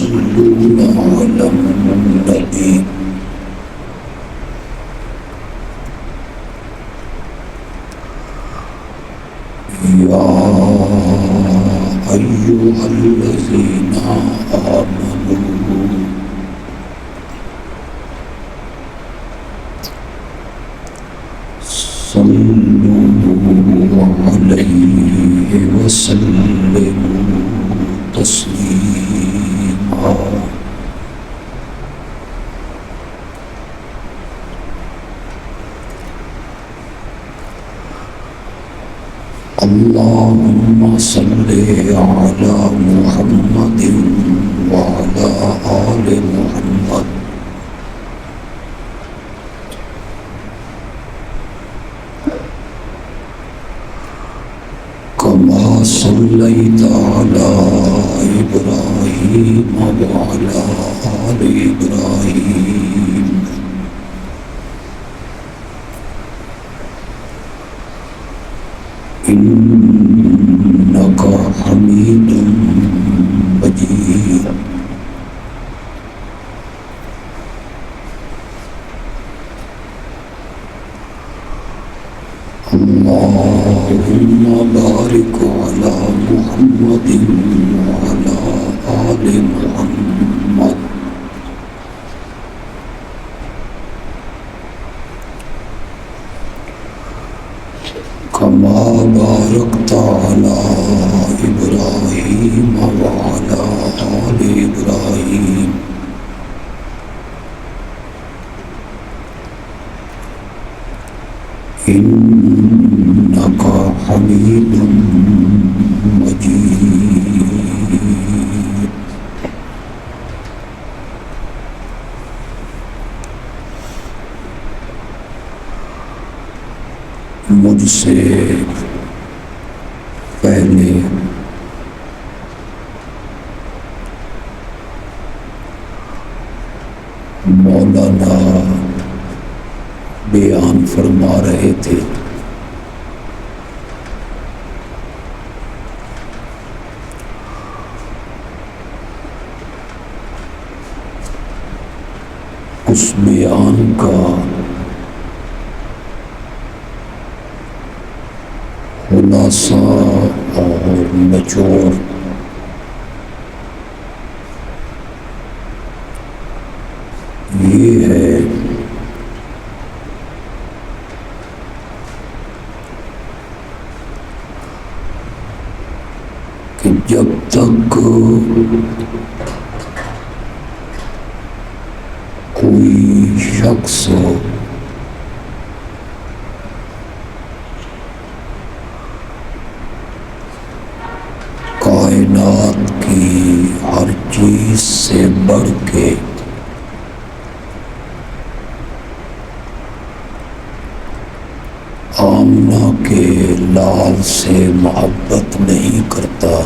يصلون على النبي يا أيها الذين آمنوا صلوا عليه وسلموا تسليما اللهم صل على محمد وعلى آل محمد كما صليت على إبراهيم وعلى آل إبراهيم إنك حميد مجيد اللهم بارك على محمد وعلى آل محمد كما باركت على إبراهيم وعلى آل إبراهيم إنك حميد مجيد مجھ سے پہلے مولانا بیان فرما رہے تھے اس بیان کا خلاصہ اور نچوڑ یہ ہے کہ جب تک کوئی شخص کائنات کی ہر چیز سے بڑھ کے آمنہ کے لال سے محبت نہیں کرتا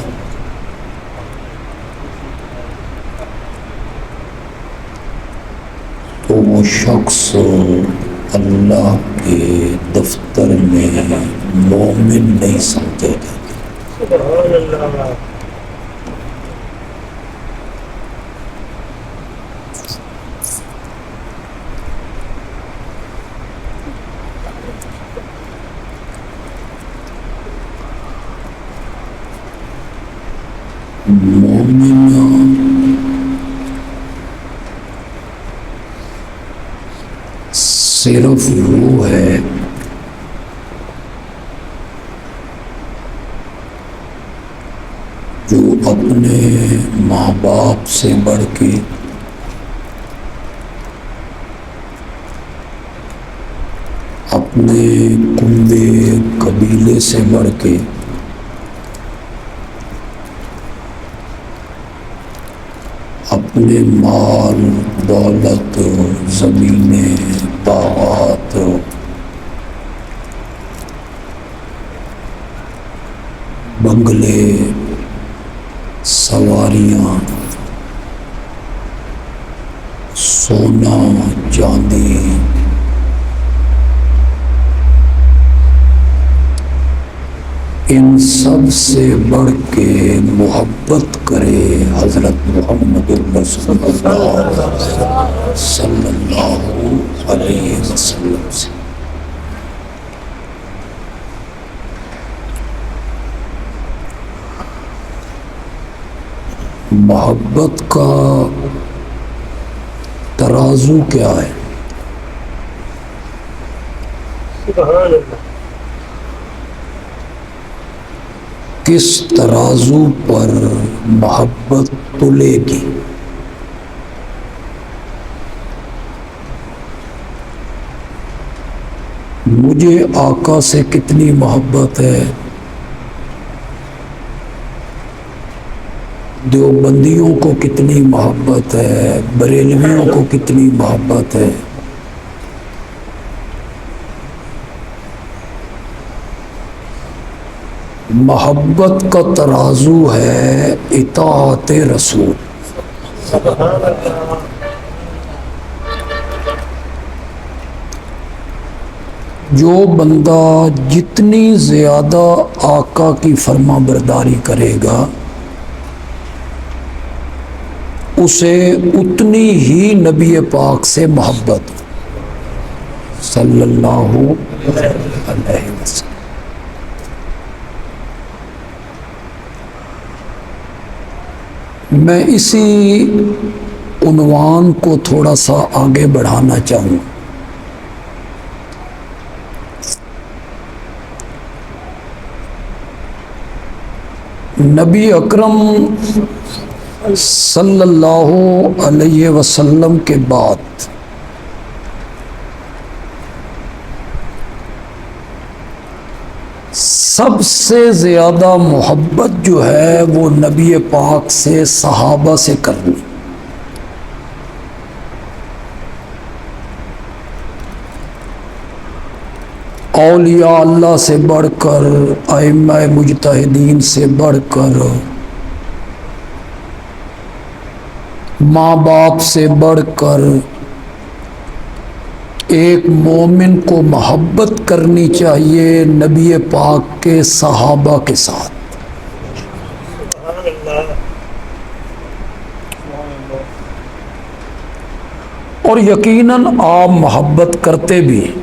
تو وہ شخص اللہ کے دفتر میں مومن نہیں سمجھا جاتا۔ سبحان اللہ۔ مومن صرف وہ ہے جو اپنے ماں باپ سے بڑھ کے اپنے کنبے قبیلے سے بڑھ کے اپنے مال دولت زمینیں باغات بنگلے سواریاں سونا چاندی ان سب سے بڑھ کے محبت کرے حضرت محمد رسول اللہ صلی اللہ علیہ وسلم سے۔ محبت کا ترازو کیا ہے؟ سبحان اللہ۔ کس ترازو پر محبت تلے گی؟ مجھے آقا سے کتنی محبت ہے، دیوبندیوں کو کتنی محبت ہے، بریلویوں کو کتنی محبت ہے، محبت کا ترازو ہے اطاعت رسول۔ سبحان اللہ۔ جو بندہ جتنی زیادہ آقا کی فرما برداری کرے گا اسے اتنی ہی نبی پاک سے محبت صلی اللہ علیہ وسلم۔ میں اسی عنوان کو تھوڑا سا آگے بڑھانا چاہوں۔ نبی اکرم صلی اللہ علیہ وسلم کے بعد سب سے زیادہ محبت جو ہے وہ نبی پاک سے صحابہ سے کرنی۔ اولیاء اللہ سے بڑھ کر، ائمہ مجتہدین سے بڑھ کر، ماں باپ سے بڑھ کر ایک مومن کو محبت کرنی چاہیے نبی پاک کے صحابہ کے ساتھ۔ سبحان اللہ۔ اور یقیناً آپ محبت کرتے بھی ہیں۔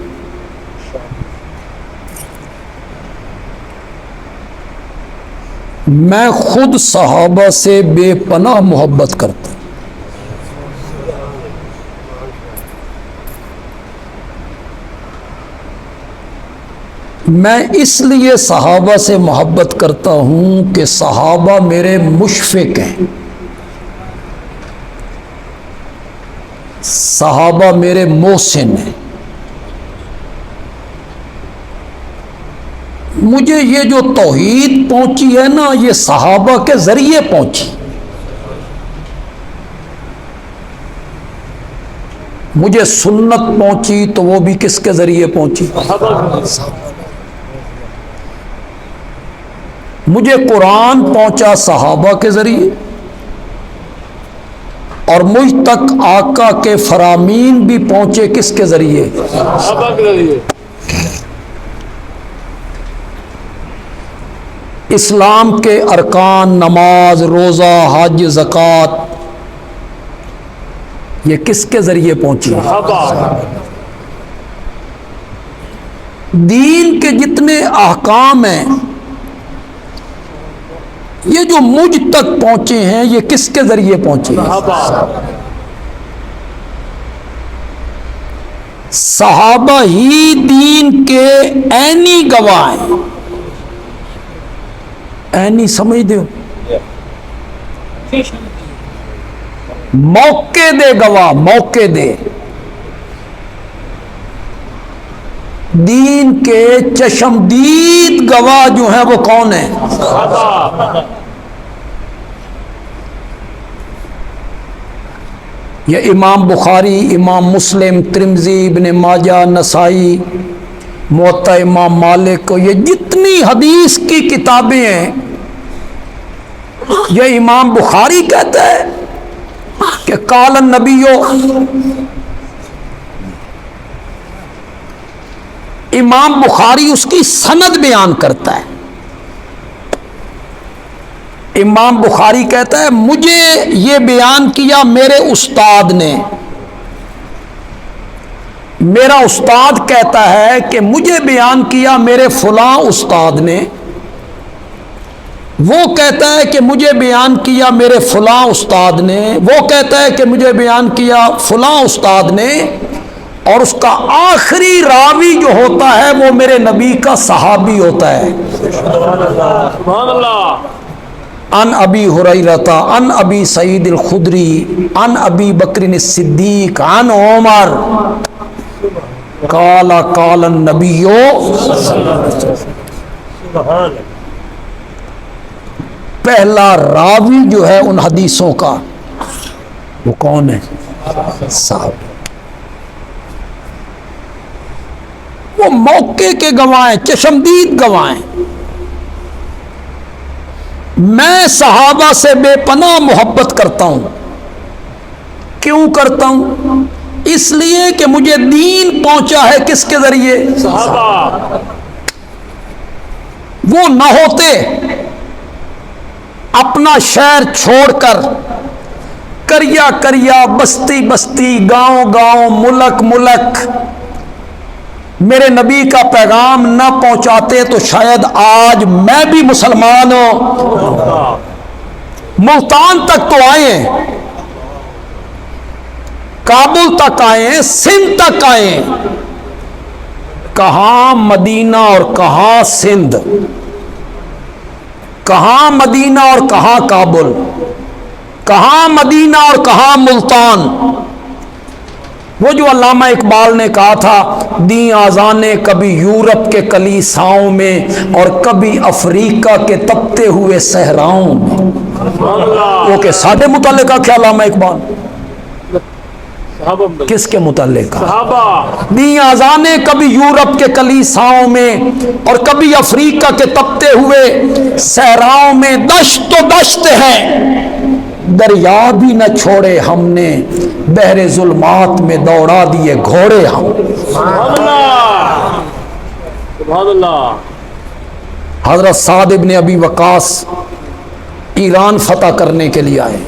میں خود صحابہ سے بے پناہ محبت کرتا ہوں۔ میں اس لیے صحابہ سے محبت کرتا ہوں کہ صحابہ میرے مشفق ہیں، صحابہ میرے محسن ہیں۔ مجھے یہ جو توحید پہنچی ہے نا یہ صحابہ کے ذریعے پہنچی۔ مجھے سنت پہنچی تو وہ بھی کس کے ذریعے پہنچی؟ مجھے قرآن پہنچا صحابہ کے ذریعے، اور مجھ تک آقا کے فرامین بھی پہنچے کس کے ذریعے؟ صحابہ کے ذریعے۔ اسلام کے ارکان، نماز، روزہ، حج، زکوٰۃ، یہ کس کے ذریعے پہنچی؟ صحابہ۔ دین کے جتنے احکام ہیں یہ جو مجھ تک پہنچے ہیں یہ کس کے ذریعے پہنچے؟ صحابہ۔ صحابہ ہی دین کے عینی گواہ ہیں۔ عینی سمجھ دو، موقع دے گواہ، موقع دے دین کے چشمدید گواہ جو ہیں وہ کون ہیں؟ صحابہ۔ یہ امام بخاری، امام مسلم، ترمذی، ابن ماجہ، نسائی، موطا امام مالک، یہ جتنی حدیث کی کتابیں ہیں یہ امام بخاری کہتا ہے کہ قال النبی، امام بخاری اس کی سند بیان کرتا ہے امام بخاری کہتا ہے مجھے یہ بیان کیا میرے استاد نے، میرا استاد کہتا ہے کہ مجھے بیان کیا میرے فلاں استاد نے، وہ کہتا ہے کہ مجھے بیان کیا میرے فلاں استاد نے، وہ کہتا ہے کہ مجھے بیان کیا فلاں استاد نے، اور اس کا آخری راوی جو ہوتا ہے وہ میرے نبی کا صحابی ہوتا ہے۔ سبحان اللہ۔ ان ابی ہریرہ ان ابی سعید الخدری ان ابی بکر الصدیق ان عمر قال قال النبی۔ سبحان اللہ۔ پہلا راوی جو ہے ان حدیثوں کا وہ کون ہے؟ صحابی۔ وہ موقع کے گواہ ہیں، چشمدید گواہ ہیں۔ میں صحابہ سے بے پناہ محبت کرتا ہوں۔ کیوں کرتا ہوں؟ اس لیے کہ مجھے دین پہنچا ہے کس کے ذریعے؟ صحابہ۔ وہ نہ ہوتے اپنا شہر چھوڑ کر کریا کریا، بستی بستی، گاؤں گاؤں، ملک ملک میرے نبی کا پیغام نہ پہنچاتے تو شاید آج میں بھی مسلمان ہوں۔ ملتان تک تو آئے ہیں، کابل تک آئے ہیں، سندھ تک آئے ہیں، کہاں مدینہ اور کہاں سندھ، کہاں مدینہ اور کہاں کابل، کہاں مدینہ اور کہاں ملتان۔ وہ جو علامہ اقبال نے کہا تھا دیں آذانے کبھی یورپ کے کلیساؤں میں اور کبھی افریقہ کے تپتے ہوئے صحراؤں میں، وہ کہ ساڈے متعلق کیا علامہ اقبال؟ صحابہ۔ کس کے متعلق؟ صحابہ۔ دیں آذانے کبھی یورپ کے کلیساؤں میں اور کبھی افریقہ کے تپتے ہوئے صحراؤں میں، دشت تو دشت ہے دریا بھی نہ چھوڑے ہم نے، بحر ظلمات میں دوڑا دیے گھوڑے ہم۔ سبحان اللہ۔ سبحان اللہ۔ حضرت سعد ابن ابی وقاص ایران فتح کرنے کے لیے آئے،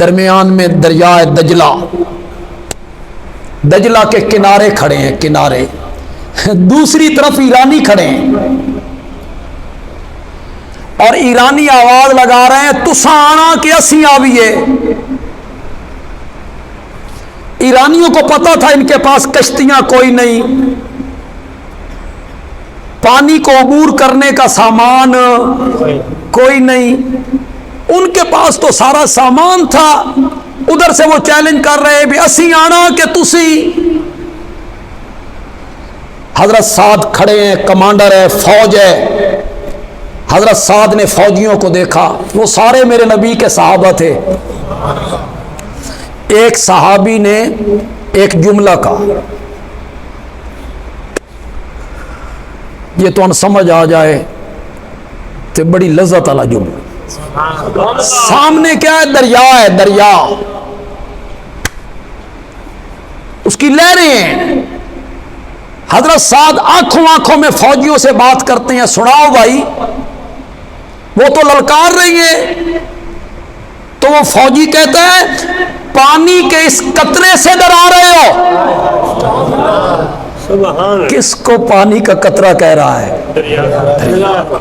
درمیان میں دریائے دجلہ، دجلہ کے کنارے کھڑے ہیں، کنارے، دوسری طرف ایرانی کھڑے ہیں، اور ایرانی آواز لگا رہے ہیں تساں آنا کہ اسی آویے۔ ایرانیوں کو پتا تھا ان کے پاس کشتیاں کوئی نہیں، پانی کو عبور کرنے کا سامان کوئی نہیں، ان کے پاس تو سارا سامان تھا۔ ادھر سے وہ چیلنج کر رہے بھی اسی آنا کہ تسی۔ حضرت سعد کھڑے ہیں، کمانڈر ہے، فوج ہے۔ حضرت سعد نے فوجیوں کو دیکھا، وہ سارے میرے نبی کے صحابہ تھے۔ ایک صحابی نے ایک جملہ کہا، یہ تو ان سمجھ آ جائے تو بڑی لذت والا جملہ۔ سامنے کیا ہے؟ دریا ہے، دریا، اس کی لہریں ہیں۔ حضرت سعد آنکھوں آنکھوں میں فوجیوں سے بات کرتے ہیں، سناؤ بھائی، وہ تو للکار رہی ہے۔ تو وہ فوجی کہتا ہے پانی کے اس قطرے سے ڈرا رہے ہو؟ سبحان کس کو پانی کا قطرہ کہہ رہا ہے؟ اللہ۔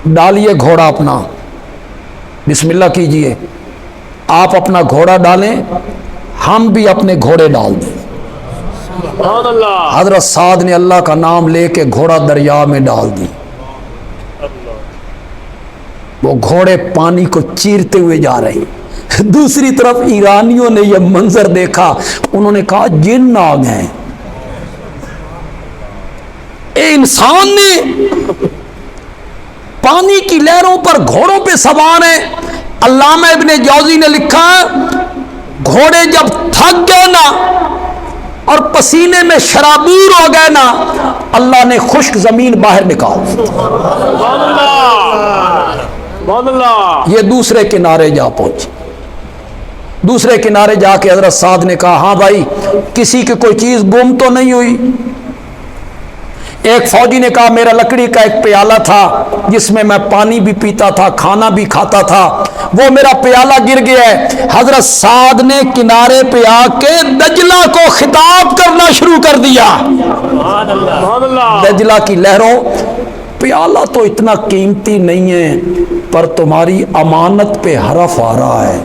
ڈالیے گھوڑا اپنا، بسم اللہ کیجئے، آپ اپنا گھوڑا ڈالیں، ہم بھی اپنے گھوڑے ڈال دیں۔ سبحان اللہ۔ حضرت سعد نے اللہ کا نام لے کے گھوڑا دریا میں ڈال دی، وہ گھوڑے پانی کو چیرتے ہوئے جا رہے ہیں۔ دوسری طرف ایرانیوں نے یہ منظر دیکھا، انہوں نے کہا جن آ گئے، اے انسان نے پانی کی لہروں پر گھوڑوں پہ سوار ہیں۔ علامہ ابن جوزی نے لکھا گھوڑے جب تھک گئے نا اور پسینے میں شرابور ہو گئے نا، اللہ نے خشک زمین باہر نکال دی۔ سبحان اللہ۔ سبحان اللہ۔ یہ دوسرے کنارے جا پہنچے، دوسرے کنارے جا کے حضرت سعد نے کہا ہاں بھائی، کسی کی کوئی چیز گم تو نہیں ہوئی؟ ایک فوجی نے کہا میرا لکڑی کا ایک پیالہ تھا جس میں میں پانی بھی پیتا تھا کھانا بھی کھاتا تھا، وہ میرا پیالہ گر گیا ہے۔ حضرت سعد نے کنارے پہ آ کے دجلہ کو خطاب کرنا شروع کر دیا۔ دجلہ کی لہروں، پیالہ تو اتنا قیمتی نہیں ہے پر تمہاری امانت پہ حرف آ رہا ہے،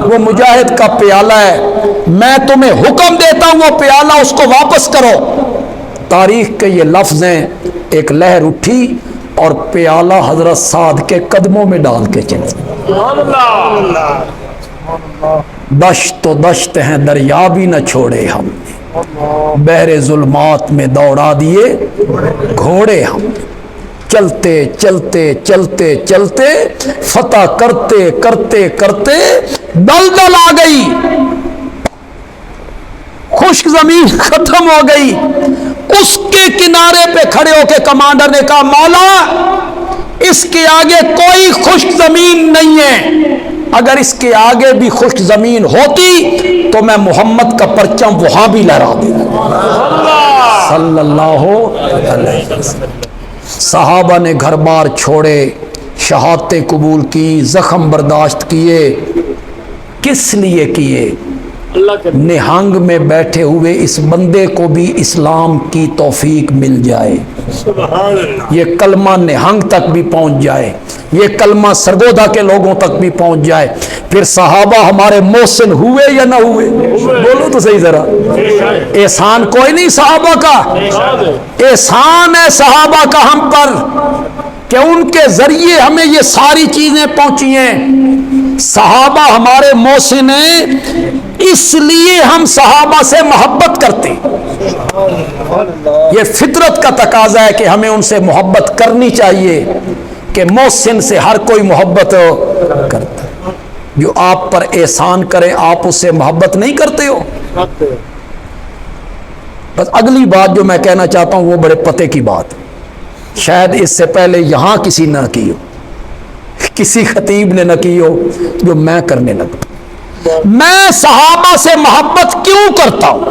وہ مجاہد کا پیالہ ہے، میں تمہیں حکم دیتا ہوں وہ پیالہ اس کو واپس کرو۔ تاریخ کے یہ لفظ ہیں، ایک لہر اٹھی اور پیالہ حضرت سعد کے قدموں میں ڈال کے چلے۔ دشت تو دشت ہیں دریا بھی نہ چھوڑے ہم نے، بحر ظلمات میں دوڑا دیے گھوڑے ہم نے، چلتے چلتے چلتے چلتے فتح کرتے کرتے کرتے دلدل آ گئی، خشک زمین ختم ہو گئی۔ اس کے کنارے پہ کھڑے ہو کے کمانڈر نے کہا مولا اس کے آگے کوئی خشک زمین نہیں ہے، اگر اس کے آگے بھی خشک زمین ہوتی تو میں محمد کا پرچم وہاں بھی لہرا دوں صلی اللہ علیہ وسلم۔ صحابہ نے گھر بار چھوڑے، شہادتیں قبول کی، زخم برداشت کیے، کس لیے کیے؟ نہنگ میں بیٹھے ہوئے اس بندے کو بھی اسلام کی توفیق مل جائے، یہ کلمہ نہنگ تک بھی پہنچ جائے، یہ کلمہ سرگودا کے لوگوں تک بھی پہنچ جائے، پھر صحابہ ہمارے محسن ہوئے یا نہ ہوئے؟ بولو تو صحیح ذرا۔ احسان کوئی نہیں صحابہ کا، احسان ہے صحابہ کا ہم پر کہ ان کے ذریعے ہمیں یہ ساری چیزیں پہنچی ہیں۔ صحابہ ہمارے محسن ہیں، اس لیے ہم صحابہ سے محبت کرتے ہیں، یہ فطرت کا تقاضا ہے کہ ہمیں ان سے محبت کرنی چاہیے، کہ محسن سے ہر کوئی محبت کرتا ہے۔ جو آپ پر احسان کرے آپ اس سے محبت نہیں کرتے ہو؟ بس اگلی بات جو میں کہنا چاہتا ہوں وہ بڑے پتے کی بات، شاید اس سے پہلے یہاں کسی نہ کی ہو، کسی خطیب نے نہ کی ہو، جو میں کرنے لگا۔ میں صحابہ سے محبت کیوں کرتا ہوں؟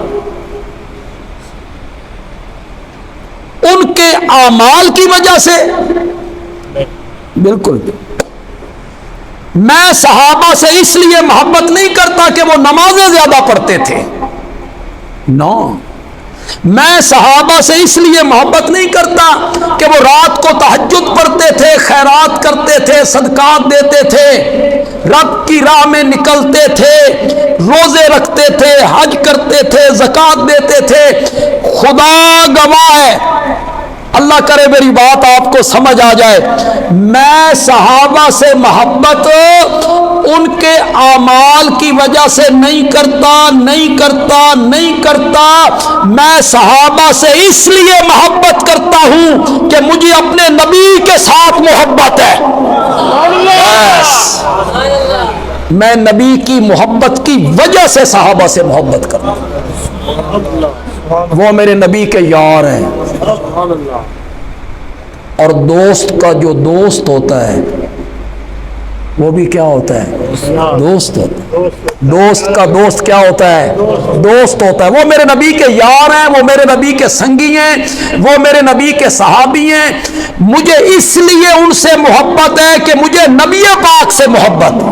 ان کے اعمال کی وجہ سے؟ بالکل۔ میں صحابہ سے اس لیے محبت نہیں کرتا کہ وہ نمازیں زیادہ پڑھتے تھے، نو۔ میں صحابہ سے اس لیے محبت نہیں کرتا کہ وہ رات کو تہجد پڑھتے تھے، خیرات کرتے تھے، صدقات دیتے تھے، رب کی راہ میں نکلتے تھے، روزے رکھتے تھے، حج کرتے تھے، زکوٰۃ دیتے تھے۔ خدا گواہ ہے، اللہ کرے میری بات آپ کو سمجھ آ جائے، میں صحابہ سے محبت ان کے اعمال کی وجہ سے نہیں کرتا، نہیں کرتا، نہیں کرتا۔ میں صحابہ سے اس لیے محبت کرتا ہوں کہ مجھے اپنے نبی کے ساتھ محبت ہے۔ میں نبی کی محبت کی وجہ سے صحابہ سے محبت کرتا ہوں، وہ میرے نبی کے یار ہیں۔ اور دوست کا جو دوست ہوتا ہے وہ بھی کیا ہوتا ہے؟ دوست ہوتا ہے۔ دوست کا دوست کیا ہوتا ہے؟ دوست ہوتا ہے۔ وہ میرے نبی کے یار ہیں، وہ میرے نبی کے سنگی ہیں، وہ میرے نبی کے صحابی ہیں۔ مجھے اس لیے ان سے محبت ہے کہ مجھے نبی پاک سے محبت ہے۔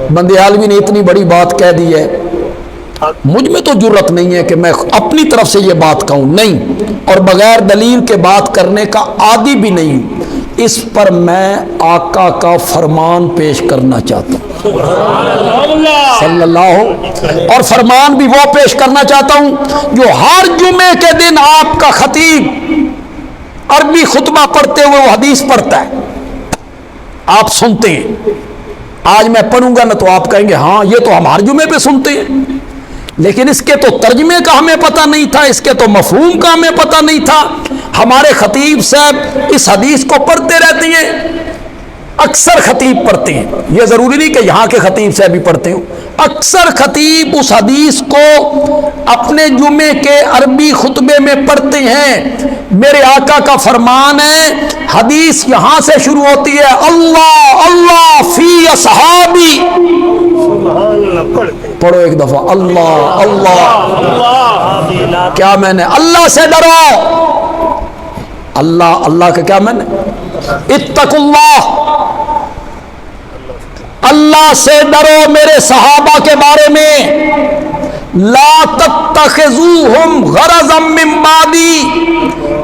بندیالوی نے اتنی بڑی بات کہہ دی ہے، مجھ میں تو جرت نہیں ہے کہ میں اپنی طرف سے یہ بات کہوں، نہیں، اور بغیر دلیل کے بات کرنے کا عادی بھی نہیں ہوں۔ اس پر میں آقا کا فرمان پیش کرنا چاہتا ہوں صلی اللہ، اور فرمان بھی وہ پیش کرنا چاہتا ہوں جو ہر جمعے کے دن آپ کا خطیب عربی خطبہ پڑھتے ہوئے وہ حدیث پڑھتا ہے، آپ سنتے ہیں۔ آج میں پڑھوں گا نا تو آپ کہیں گے ہاں یہ تو ہم ہر جمعے پہ سنتے ہیں، لیکن اس کے تو ترجمے کا ہمیں پتہ نہیں تھا، اس کے تو مفہوم کا ہمیں پتہ نہیں تھا۔ ہمارے خطیب صاحب اس حدیث کو پڑھتے رہتے ہیں، اکثر خطیب پڑھتے ہیں، یہ ضروری نہیں کہ یہاں کے خطیب صاحب بھی پڑھتے ہوں، اکثر خطیب اس حدیث کو اپنے جمعے کے عربی خطبے میں پڑھتے ہیں۔ میرے آقا کا فرمان ہے، حدیث یہاں سے شروع ہوتی ہے، اللہ اللہ فی اصحابی، پڑھو ایک دفعہ، اللہ اللہ کیا میں نے؟ اللہ سے ڈرو. اللہ کا کیا میں نے؟ اتقوا اللہ. اللہ سے ڈرو. میرے صحابہ کے بارے میں لا تتخذوہم غرضا من بعدی،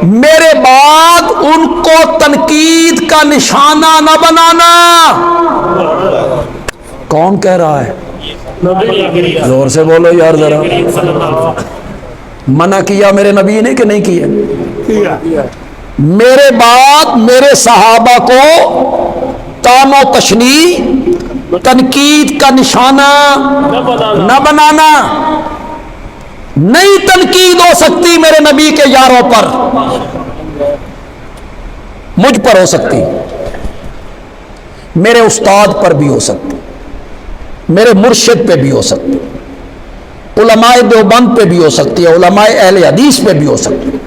میرے بعد ان کو تنقید کا نشانہ نہ بنانا. کون کہہ رہا ہے؟ زور سے بولو یار ذرا. منع کیا میرے نبی نے کہ نہیں کیا؟ میرے بعد میرے صحابہ کو تان و تشنیع، تنقید کا نشانہ نہ بنانا. نہیں تنقید ہو سکتی میرے نبی کے یاروں پر، مجھ پر ہو سکتی، میرے استاد پر بھی ہو سکتی، میرے مرشد پہ بھی ہو سکتی، علماء دیوبند پہ بھی ہو سکتی ہے، علماء اہل حدیث پہ بھی ہو سکتی،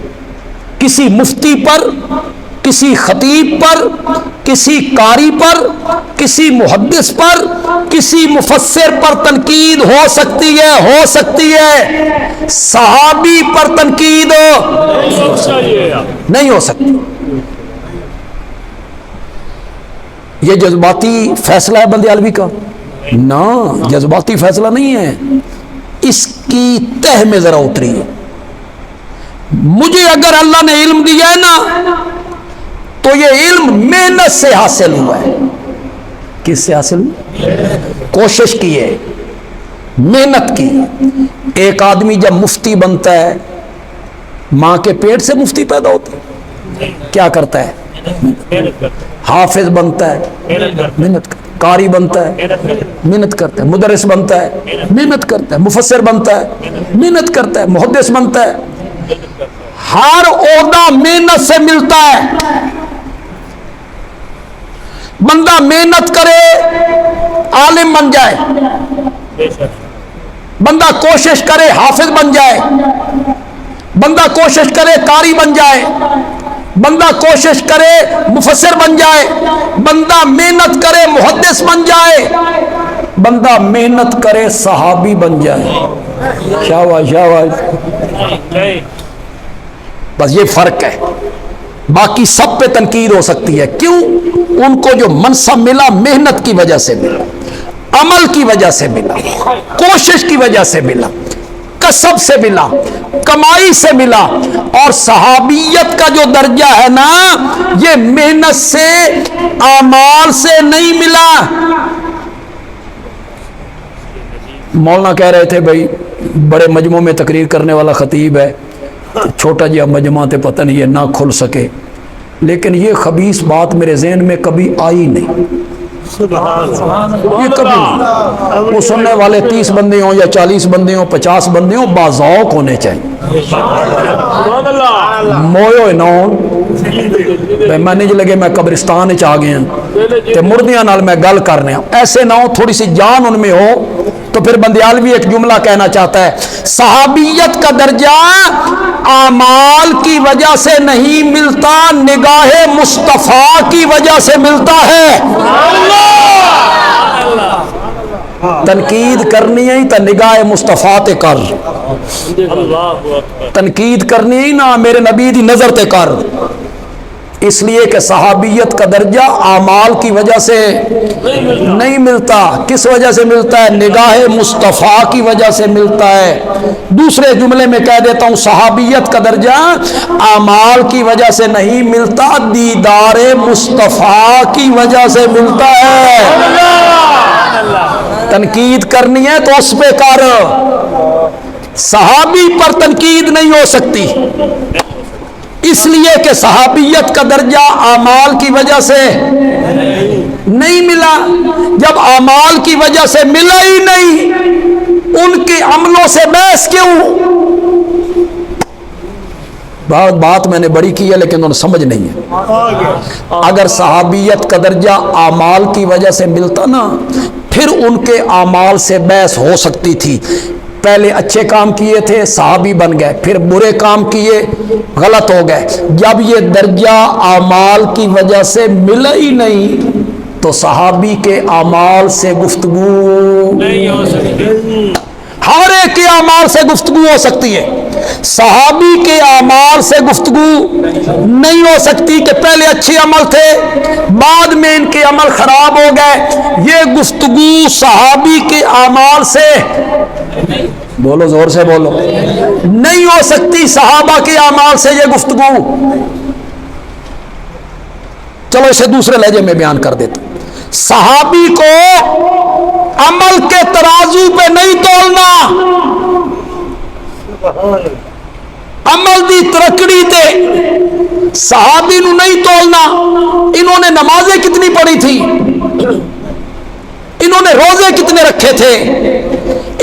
کسی مفتی پر، کسی خطیب پر، کسی قاری پر، کسی محدث پر، کسی مفسر پر تنقید ہو سکتی ہے، ہو سکتی ہے. صحابی پر تنقید نہیں ہو سکتی. یہ جذباتی فیصلہ ہے بندیالوی کا؟ نہ، جذباتی فیصلہ نہیں ہے. اس کی تہ میں ذرا اتری ہے. مجھے اگر اللہ نے علم دیا ہے نا تو یہ علم محنت سے حاصل ہوا ہے. کس سے حاصل ہوا؟ کوشش کی ہے، محنت کی. ایک آدمی جب مفتی بنتا ہے، ماں کے پیٹ سے مفتی پیدا ہوتا ہے، کیا کرتا ہے؟ حافظ بنتا ہے، محنت کرتا ہے. قاری بنتا ہے، محنت کرتا ہے. مدرس بنتا ہے، محنت کرتا ہے. مفسر بنتا ہے، محنت کرتا ہے. محدث بنتا ہے. ہر عہدہ محنت سے ملتا ہے. بندہ محنت کرے عالم بن جائے، بندہ کوشش کرے حافظ بن جائے، بندہ کوشش کرے قاری بن جائے، بندہ کوشش کرے مفسر بن جائے، بندہ محنت کرے محدث بن جائے، بندہ محنت کرے صحابی بن جائے. شاباش شاباش. بس یہ فرق ہے. باقی سب پہ تنقید ہو سکتی ہے. کیوں؟ ان کو جو منصب ملا محنت کی وجہ سے ملا، عمل کی وجہ سے ملا، کوشش کی وجہ سے ملا، کسب سے ملا، کمائی سے ملا. اور صحابیت کا جو درجہ ہے نا، یہ محنت سے، اعمال سے نہیں ملا. مولانا کہہ رہے تھے بھائی بڑے مجموعوں میں تقریر کرنے والا خطیب ہے، چھوٹا جہا مجمع تھے، پتہ نہیں یہ نہ کھل سکے. لیکن یہ خبیث بات میرے ذہن میں کبھی آئی نہیں. یہ کبھی نہیں. وہ سننے والے 30 بندے ہوں یا 40 بندے ہوں، 50 بندے ہوں، باذوق ہونے چاہیے. مویو نون میں نہیں لگے میں قبرستان چ آ گیا تے مردیاں نال میں گل کر رہا. ایسے نہ ہو، تھوڑی سی جان ان میں ہو. تو پھر بندیالوی ایک جملہ کہنا چاہتا ہے، صحابیت کا درجہ اعمال کی وجہ سے نہیں ملتا، نگاہ مصطفیٰ کی وجہ سے ملتا ہے. تنقید کرنی ہے تو نگاہ مصطفیٰ تے کر. تنقید کرنی ہے نا میرے نبی دی نظر تے کر. اس لیے کہ صحابیت کا درجہ اعمال کی وجہ سے نہیں ملتا. کس وجہ سے ملتا ہے؟ نگاہ مصطفیٰ کی وجہ سے ملتا ہے. دوسرے جملے میں کہہ دیتا ہوں، صحابیت کا درجہ اعمال کی وجہ سے نہیں ملتا، دیدار مصطفیٰ کی وجہ سے ملتا ہے. تنقید کرنی ہے تو اس پہ کر. صحابی پر تنقید نہیں ہو سکتی، اس لیے کہ صحابیت کا درجہ اعمال کی وجہ سے نہیں ملا. جب اعمال کی وجہ سے ملا ہی نہیں، ان کے عملوں سے بحث کیوں؟ بات میں نے بڑی کی ہے لیکن انہیں سمجھ نہیں ہے. اگر صحابیت کا درجہ اعمال کی وجہ سے ملتا نا، پھر ان کے اعمال سے بحث ہو سکتی تھی. پہلے اچھے کام کیے تھے، صحابی بن گئے، پھر برے کام کیے، غلط ہو گئے. جب یہ درجہ اعمال کی وجہ سے ملا ہی نہیں تو صحابی کے اعمال سے گفتگو نہیں ہو سکتی. ہر ایک کے اعمال سے گفتگو ہو سکتی ہے. صحابی کے اعمال سے گفتگو نہیں ہو سکتی کہ پہلے اچھے عمل تھے بعد میں ان کے عمل خراب ہو گئے. یہ گفتگو صحابی کے اعمال سے، بولو زور سے بولو، نہیں ہو سکتی. صحابہ کے اعمال سے یہ گفتگو. چلو اسے دوسرے لہجے میں بیان کر دیتا ہوں. صحابی کو عمل کے ترازو پہ نہیں تولنا، عمل دی ترکڑی تے صحابی نو نہیں تولنا. انہوں نے نمازیں کتنی پڑھی تھی، انہوں نے روزے کتنے رکھے تھے،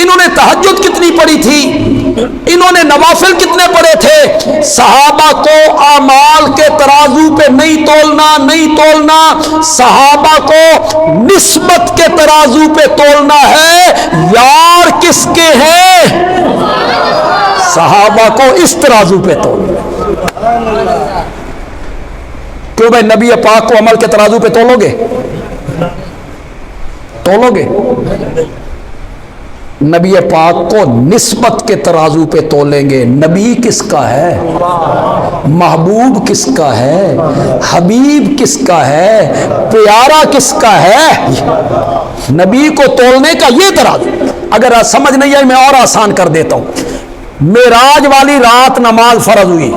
انہوں نے تہجد کتنی پڑھی تھی، انہوں نے نوافل کتنے پڑھے تھے. صحابہ کو اعمال کے ترازو پہ نہیں تولنا، نہیں تولنا. صحابہ کو نسبت کے ترازو پہ تولنا ہے. یار کس کے ہیں؟ صحابہ کو اس ترازو پہ تولنا. کیوں بھائی نبی پاک کو عمل کے ترازو پہ تولو گے؟ تولو گے؟ نبی پاک کو نسبت کے ترازو پہ تولیں گے. نبی کس کا ہے، محبوب کس کا ہے، حبیب کس کا ہے، پیارا کس کا ہے. نبی کو تولنے کا یہ ترازو. اگر سمجھ نہیں آئی میں اور آسان کر دیتا ہوں. معراج والی رات نماز فرض ہوئی،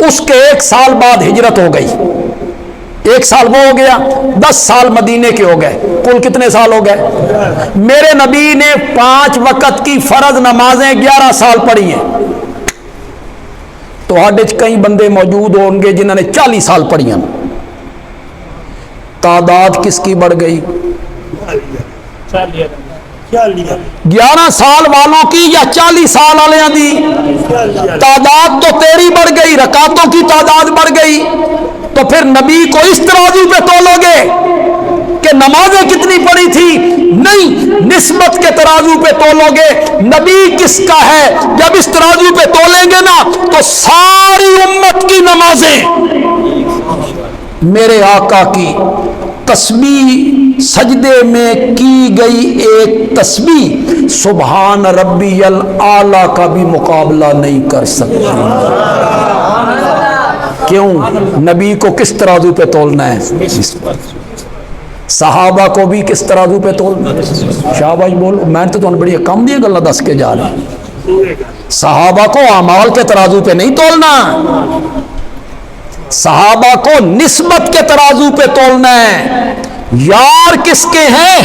اس کے 1 سال بعد ہجرت ہو گئی. 1 سال وہ ہو گیا، 10 سال مدینے کے ہو گئے، کل کتنے سال ہو گئے؟ میرے نبی نے 5 وقت کی فرض نمازیں 11 سال پڑھی ہیں. تو ہڈے کئی بندے موجود ہوں گے جنہوں نے 40 سال پڑھی ہیں. تعداد کس کی بڑھ گئی؟ 11 سال والوں کی یا 40 سال والوں کی؟ تعداد تو تیری بڑھ گئی، رکعتوں کی تعداد بڑھ گئی. تو پھر نبی کو اس ترازو پہ تولو گے کہ نمازیں کتنی پڑھی تھی؟ نہیں، نسبت کے ترازو پہ تولو گے. نبی کس کا ہے؟ جب اس ترازو پہ تولیں گے نا تو ساری امت کی نمازیں میرے آقا کی تسبیح سجدے میں کی گئی ایک تسبیح سبحان ربی الاعلی کا بھی مقابلہ نہیں کر سکتی. کیوں؟ نبی کو کس ترازو پہ تولنا ہے؟ صحابہ کو بھی کس ترازو پہ تولنا ہے؟ شاباش بولو. میں تو تمہیں بڑی کم دی گلا دس کے جا رہا. صحابہ کو اعمال کے ترازو پہ نہیں تولنا، صحابہ کو نسبت کے ترازو پہ تولنا ہے. یار کس کے ہیں؟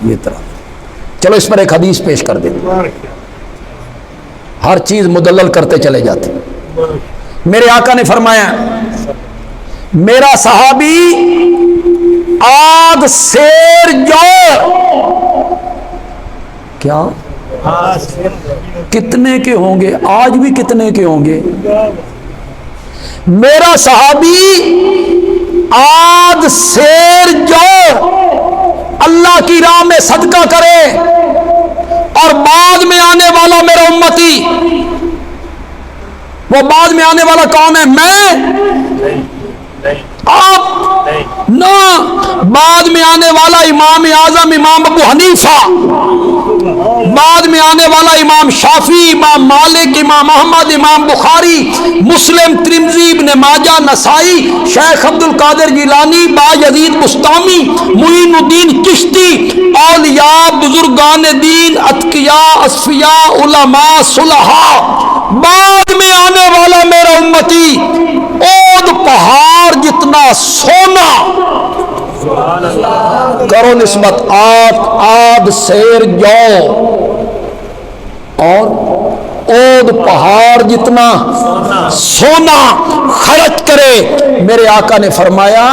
یہ طرح. چلو اس پر ایک حدیث پیش کر دیتے، ہر چیز مدلل کرتے چلے جاتے. میرے آقا نے فرمایا میرا صحابی آگ سیر جو کیا کتنے کے ہوں گے؟ آج بھی کتنے کے ہوں گے؟ میرا صحابی آگ سیر جو اللہ کی راہ میں صدقہ کرے اور بعد میں آنے والا میرا امتی. وہ بعد میں آنے والا کون ہے؟ میں؟ آپ؟ نہ، بعد میں آنے والا امام اعظم امام ابو حنیفہ، بعد میں آنے والا امام شافعی، امام مالک، امام احمد، امام بخاری، مسلم، ترمذی، ابن ماجہ، نسائی، شیخ عبد القادر جیلانی، بایزید بستامی، معین الدین چشتی، اولیاء، بزرگان دین، اتقیاء، اصفیاء، علماء، صلحاء. بعد میں آنے والا میرا امتی اود پہاڑ جتنا سونا. کرو نسبت آد سیر جو اور اود پہاڑ جتنا سونا خرچ کرے. میرے آقا نے فرمایا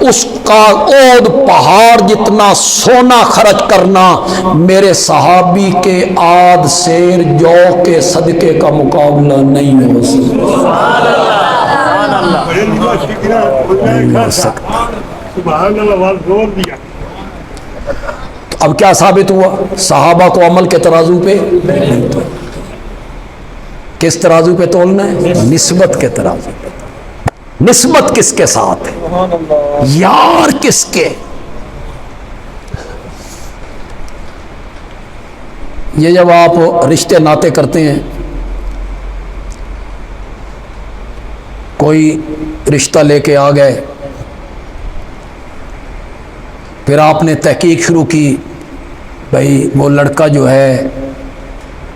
اس کا اود پہاڑ جتنا سونا خرچ کرنا میرے صحابی کے آد سیر جو کے صدقے کا مقابلہ نہیں ہو سکتا. اب کیا ثابت ہوا؟ صحابہ کو عمل کے ترازو پہ کس ترازو پہ تولنا ہے؟ نسبت کے ترازو پہ. نسبت کس کے ساتھ ہے؟ یار کس کے؟ یہ جب آپ رشتے ناطے کرتے ہیں، کوئی رشتہ لے کے آ گئے، پھر آپ نے تحقیق شروع کی، بھائی وہ لڑکا جو ہے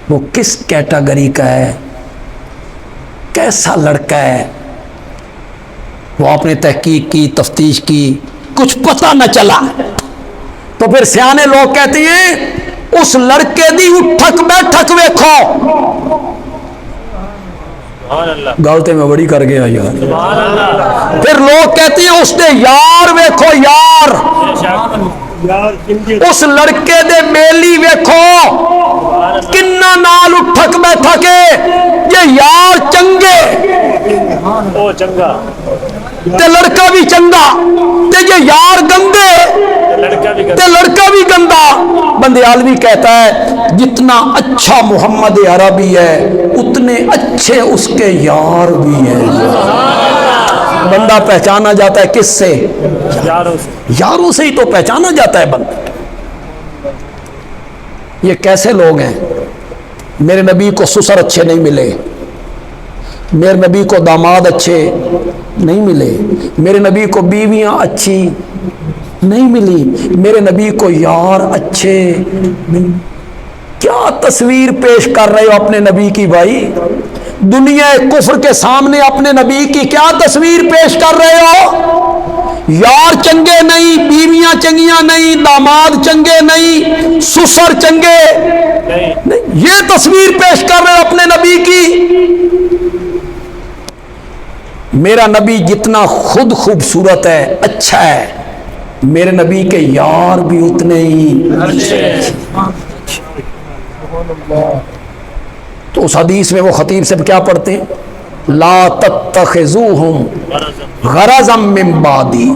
وہ کس کیٹیگری کا ہے، کیسا لڑکا ہے، وہ آپ نے تحقیق کی، تفتیش کی، کچھ پتہ نہ چلا، تو پھر سیانے لوگ کہتے ہیں اس لڑکے دی اٹھک بیٹھک ویکھو۔ غلطی میں بڑی کر گیا یار۔ پھر لوگ کہتے ہیں اس دے یار ویکھو، یار اس لڑکے دے بیلی ویکھو کنا نال اٹھک بیٹھک ہے، یہ یار چنگے تے لڑکا بھی چنگا، تے یہ یار گندے تے لڑکا بھی گندا۔ بندیالوی کہتا ہے جتنا اچھا محمد عربی ہے اتنے اچھے اس کے یار بھی ہیں۔ بندہ پہچانا جاتا ہے کس سے؟ یاروں سے ہی تو پہچانا جاتا ہے بندہ۔ یہ کیسے لوگ ہیں؟ میرے نبی کو سسر اچھے نہیں ملے، میرے نبی کو داماد اچھے نہیں ملے، میرے نبی کو بیویاں اچھی نہیں ملی، میرے نبی کو یار اچھے نہیں۔ کیا تصویر پیش کر رہے ہو اپنے نبی کی بھائی؟ دنیا کفر کے سامنے اپنے نبی کی کیا تصویر پیش کر رہے ہو؟ یار چنگے نہیں، بیویاں چنگیاں نہیں، داماد چنگے نہیں، سسر چنگے نہیں، یہ تصویر پیش کر رہے ہو اپنے نبی کی۔ میرا نبی جتنا خود خوبصورت ہے، اچھا ہے، میرے نبی کے یار بھی اتنے ہی اچھے۔ تو اس حدیث میں وہ خطیب سے کیا پڑھتے ہیں؟ لا تتخذوہم غرضا من بعدی،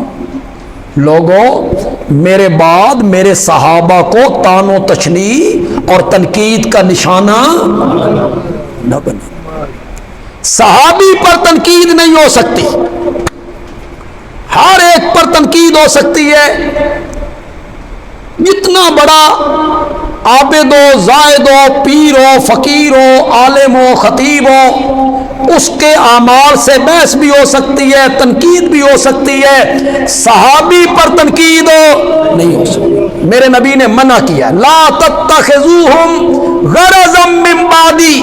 لوگوں میرے بعد میرے صحابہ کو تان و تشنیع اور تنقید کا نشانہ نہ بنے۔ صحابی پر تنقید نہیں ہو سکتی، ہر ایک پر تنقید ہو سکتی ہے، جتنا بڑا عابد ہو، زاہد ہو، پیر ہو، فقیر ہو، عالم ہو، خطیب ہو، اس کے اعمال سے بحث بھی ہو سکتی ہے، تنقید بھی ہو سکتی ہے، صحابی پر تنقید نہیں ہو سکتی۔ میرے نبی نے منع کیا لا تتخذوہم غرضا من بعدی،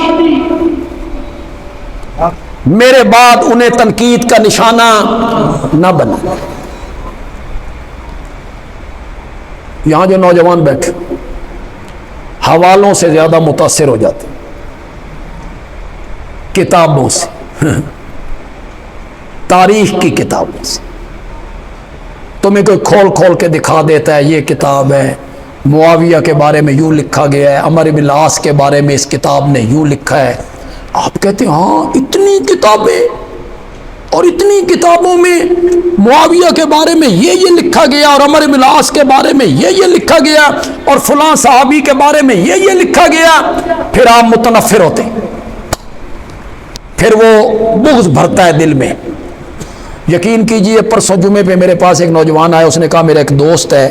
میرے بعد انہیں تنقید کا نشانہ نہ بنا۔ یہاں جو نوجوان بیٹھے حوالوں سے زیادہ متاثر ہو جاتے، کتابوں سے، تاریخ کی کتابوں سے۔ تمہیں کوئی کھول کھول کے دکھا دیتا ہے یہ کتاب ہے، معاویہ کے بارے میں یوں لکھا گیا ہے، عمرو بن العاص کے بارے میں اس کتاب نے یوں لکھا ہے۔ آپ کہتے ہیں ہاں اتنی کتابیں اور اتنی کتابوں میں معاویہ کے بارے میں یہ لکھا گیا اور عمرو بن العاص کے بارے میں یہ لکھا گیا اور فلاں صحابی کے بارے میں یہ لکھا گیا، پھر آپ متنفر ہوتے ہیں، پھر وہ بغض بھرتا ہے دل میں۔ یقین کیجئے پرسوں جمعے پہ میرے پاس ایک نوجوان آیا، اس نے کہا میرا ایک دوست ہے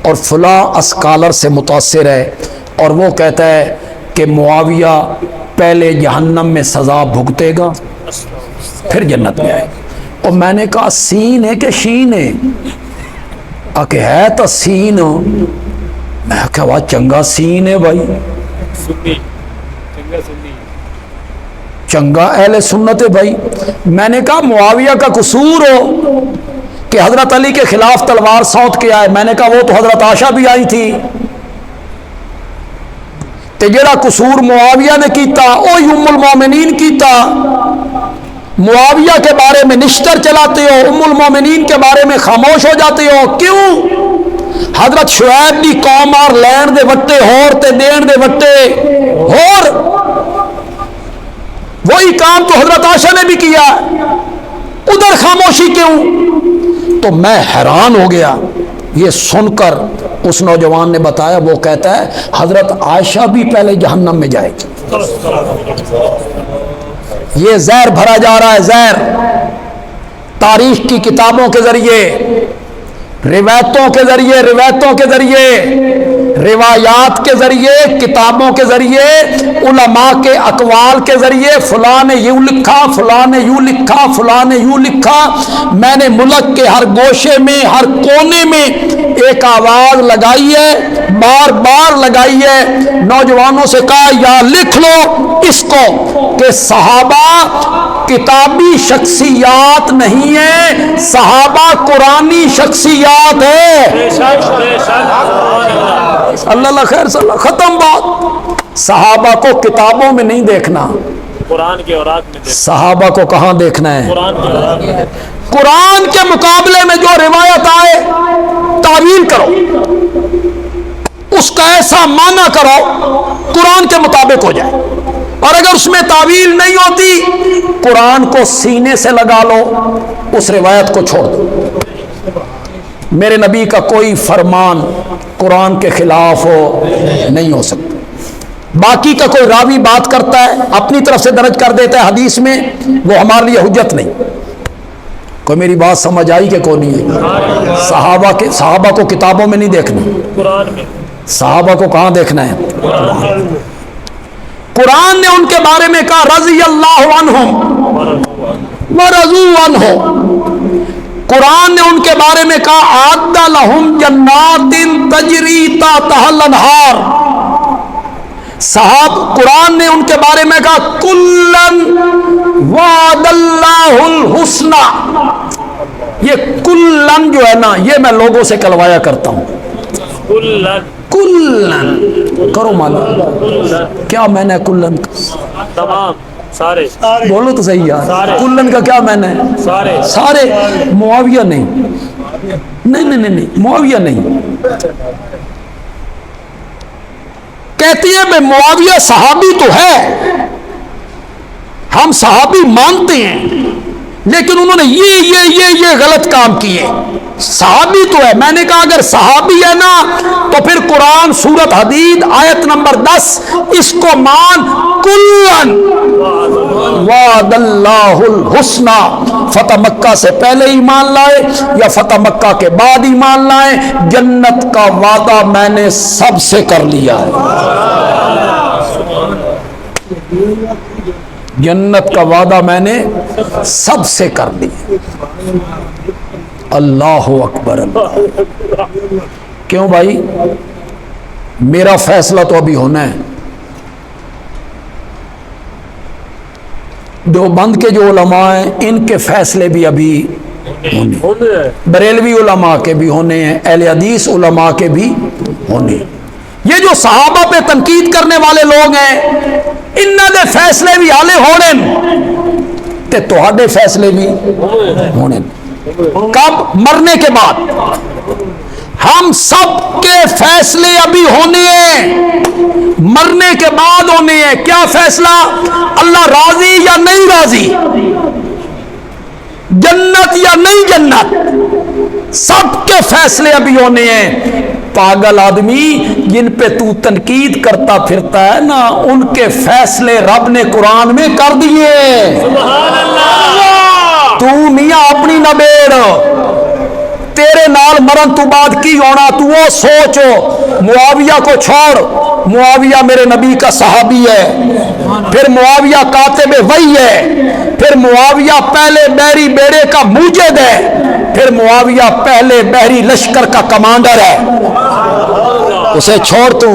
اور فلاں اسکالر سے متاثر ہے اور وہ کہتا ہے کہ معاویہ پہلے جہنم میں سزا بھگتے گا پھر جنت میں آئے گا۔ اور میں نے کہا سین ہے کہ شین ہے؟ کہ ہے تو سین، میں کہا وہ چنگا سین ہے بھائی، چنگا اہل سنت ہے بھائی۔ میں نے کہا معاویہ کا قصور ہو کہ حضرت علی کے خلاف تلوار سونت کے آئے، میں نے کہا وہ تو حضرت عائشہ بھی آئی تھی، تے جڑا قصور معاویہ نے کیتا او ام المومنین کیتا۔ معاویہ کے بارے میں نشتر چلاتے ہو، ام المومنین کے بارے میں خاموش ہو جاتے ہو، کیوں؟ حضرت شعیب دی قوم اور لین دے وٹے ہور تے دین دے وٹے ہور، وہی کام تو حضرت عائشہ نے بھی کیا، ادھر خاموشی کیوں؟ تو میں حیران ہو گیا یہ سن کر۔ اس نوجوان نے بتایا، وہ کہتا ہے حضرت عائشہ بھی پہلے جہنم میں جائے گی۔ یہ زہر بھرا جا رہا ہے، زہر تاریخ کی کتابوں کے ذریعے، روایتوں کے ذریعے روایات کے ذریعے، کتابوں کے ذریعے، علماء کے اقوال کے ذریعے، فلاں نے یوں لکھا، فلاں نے یوں لکھا، فلاں نے یوں لکھا، میں نے ملک کے ہر گوشے میں، ہر کونے میں ایک آواز لگائی ہے، بار بار لگائی ہے، نوجوانوں سے کہا یا لکھ لو اس کو کہ صحابہ کتابی شخصیات نہیں ہیں، صحابہ قرآنی شخصیات ہے۔ بے شک بے شک اللہ خیر صلی اللہ، ختم بات۔ صحابہ کو کتابوں میں نہیں دیکھنا، قرآن کے اوراق میں دیکھ، صحابہ کو کہاں دیکھنا ہے؟ قرآن کے اوراق میں دیکھ۔ قرآن کے مقابلے میں جو روایت آئے تعویل کرو، اس کا ایسا معنی کرو قرآن کے مطابق ہو جائے، اور اگر اس میں تعویل نہیں ہوتی قرآن کو سینے سے لگا لو، اس روایت کو چھوڑ دو۔ میرے نبی کا کوئی فرمان قرآن کے خلاف ہو نہیں ہو سکتا۔ باقی کا کوئی راوی بات کرتا ہے اپنی طرف سے درج کر دیتا ہے حدیث میں، وہ ہمارے لیے حجت نہیں۔ کوئی میری بات سمجھ آئی کہ کوئی نہیں ہے؟ صحابہ کو کتابوں میں نہیں دیکھنا، قرآن میں، صحابہ کو کہاں دیکھنا ہے؟ قرآن نے ان کے بارے میں کہا رضی اللہ عنہم ورضوا عنہ، قرآن نے ان کے بارے میں کہا اعد لہم جنات تجری تحتها الانہار، قرآن نے ان کے بارے میں کہا کلن وعد اللہ الحسنی۔ یہ کلن جو ہے نا، یہ میں لوگوں سے کلوایا کرتا ہوں، کلن کرو مانا کیا میں نے کلن تمام سارے، بولو تو صحیح یار، کلن کا کیا میں نے سارے، معاویہ نہیں، معاویہ نہیں، کہتی ہے میں معاویہ صحابی تو ہے، ہم صحابی مانتے ہیں، لیکن انہوں نے یہ غلط کام کیے۔ صحابی تو ہے، میں نے کہا اگر صحابی ہے نا تو پھر قرآن سورت حدید آیت نمبر 10 اس کو مان، کلن وعد اللہ الحسنی، فتح مکہ سے پہلے ایمان لائے یا فتح مکہ کے بعد ایمان لائے، جنت کا وعدہ میں نے سب سے کر لیا ہے، جنت کا وعدہ میں نے سب سے کر لیا۔ اللہ اکبر اللہ۔ کیوں بھائی؟ میرا فیصلہ تو ابھی ہونا ہے، دیوبند کے جو علماء ہیں ان کے فیصلے بھی ابھی ہونے، بریلوی علماء کے بھی ہونے ہیں، اہل حدیث علماء کے بھی ہونے ہیں۔ یہ جو صحابہ پہ تنقید کرنے والے لوگ ہیں انہاں دے فیصلے بھی حالے ہونے تے تہاڈے فیصلے بھی ہونے۔ کب؟ مرنے کے بعد۔ ہم سب کے فیصلے ابھی ہونے ہیں، مرنے کے بعد ہونے ہیں۔ کیا فیصلہ؟ اللہ راضی یا نہیں راضی، جنت یا نہیں جنت، سب کے فیصلے ابھی ہونے ہیں۔ پاگل آدمی جن پہ تو تنقید کرتا پھرتا ہے نا، ان کے فیصلے رب نے قرآن میں کر دیے۔ سبحان اللہ۔ تو میاں اپنی نہ بیڑ، تیرے نال مرن تو بعد کی ہونا تو وہ سوچو۔ معاویہ کو چھوڑ، معاویہ میرے نبی کا صحابی ہے، پھر معاویہ کاتب وحی ہے، پھر معاویہ پہلے بحری بیڑے کا موجد ہے، پھر معاویہ پہلے بحری لشکر کا کمانڈر ہے۔ اسے چھوڑ تو۔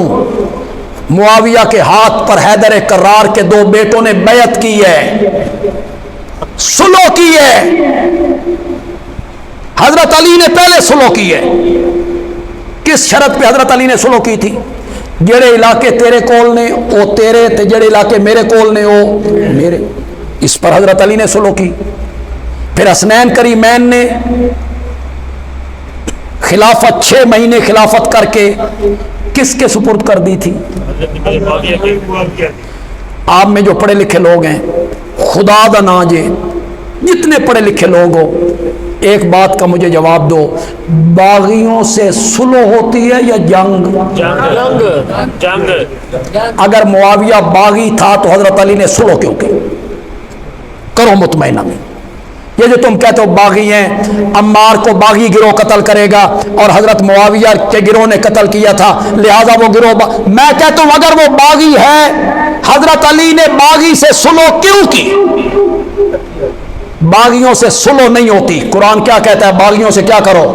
معاویہ کے ہاتھ پر حیدر کرار کے 2 بیٹوں نے بیعت کی ہے، سلو کی ہے۔ حضرت علی نے پہلے سلو کی ہے۔ کس شرط پہ حضرت علی نے سلو کی تھی؟ جڑے علاقے تیرے کول نے او تیرے تے جڑے علاقے میرے کول نے او میرے، اس پر حضرت علی نے سلو کی۔ پھر حسنین کریمین نے خلافت 6 مہینے خلافت کر کے کس کے سپرد کر دی تھی؟ آپ میں جو پڑھے لکھے لوگ ہیں، خدا دا نا جے جتنے پڑھے لکھے لوگ ہو، ایک بات کا مجھے جواب دو، باغیوں سے سلو ہوتی ہے یا جنگ؟ جنگ۔ اگر معاویہ باغی تھا تو حضرت علی نے سلو کیوں کی؟ کرو مطمئنہ میں۔ یہ جو تم کہتے ہو باغی ہیں، عمار کو باغی گروہ قتل کرے گا اور حضرت معاویہ کے گروہ نے قتل کیا تھا لہذا وہ گروہ میں کہتا ہوں اگر وہ باغی ہے، حضرت علی نے باغی سے صلح کیوں کی؟ باغیوں سے صلح نہیں ہوتی، قرآن کیا کہتا ہے؟ باغیوں سے کیا کرو؟